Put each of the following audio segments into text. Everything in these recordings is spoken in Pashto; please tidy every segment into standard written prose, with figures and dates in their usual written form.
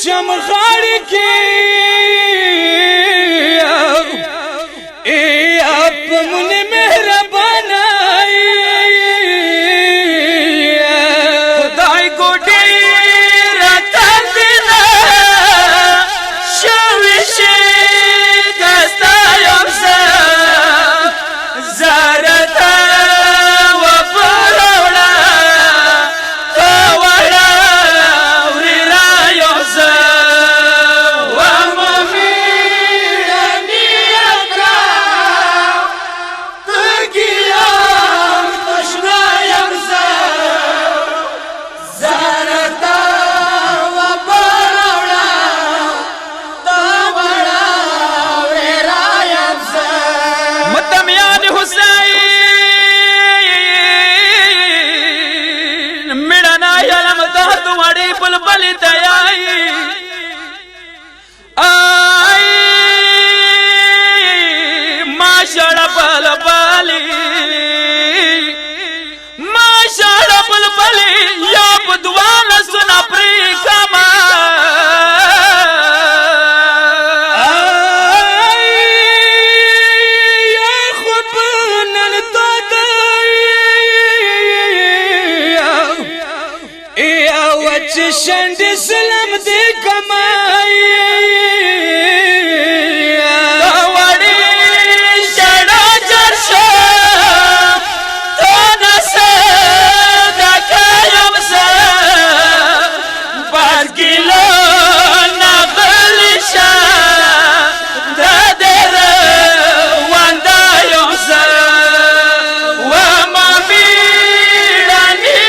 چم غاړي کې ای اپ مون مهربان خدای ګوډي راته دنا شوي شي کستا یم زارتا و پروړه تو وړه وري را یو و مې نیتا تګیام تشنا یم زارتا و پروړه تو وړه وري را یم متمیان حسین میړنا علم درد وړي بلبل تیاي آی ما شړ بلبلی ما شړ بلبلی یا بدوال سنا پری کما شند سلام دې کمای دا وړي شړا چرشه تو نسه دا کایم سه باز ګلو نغلشه دا در واندا یو سه و ما بیرانی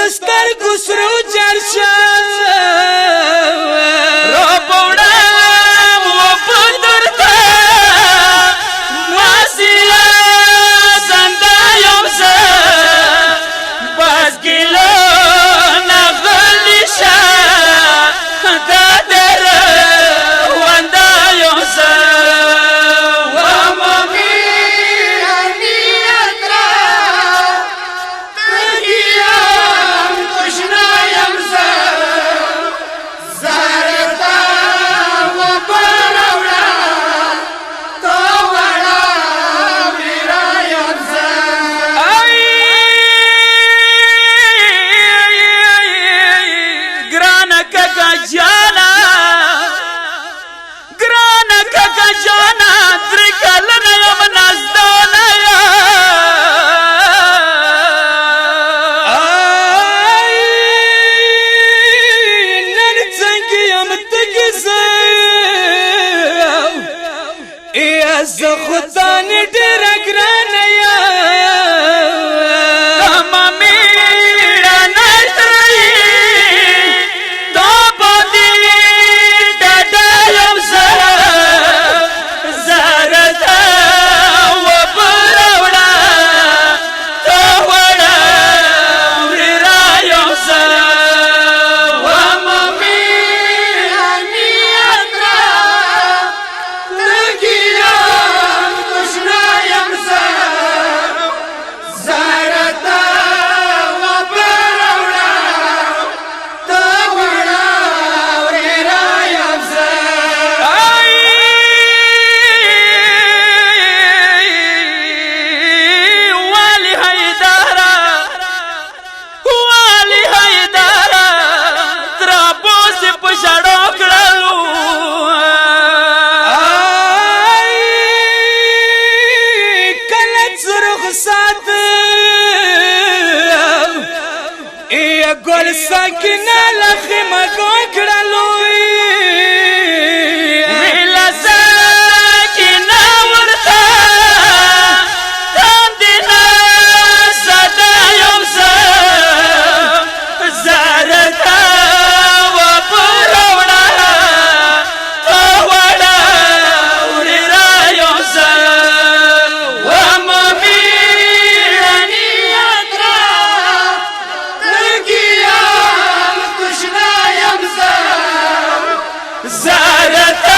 دستر گسرو جرشا رو بوڑا و بدرتا واسیا زنده یم زه باز گلو نغلیشا دا در ونده یم زه و ممی جانا درکل نیم نزدانا آی نن څنګه تګزه ای از خدا نه ډېر ګران یا ګل سکینه لخمه ګوکړلوی ویلا سکینه زادت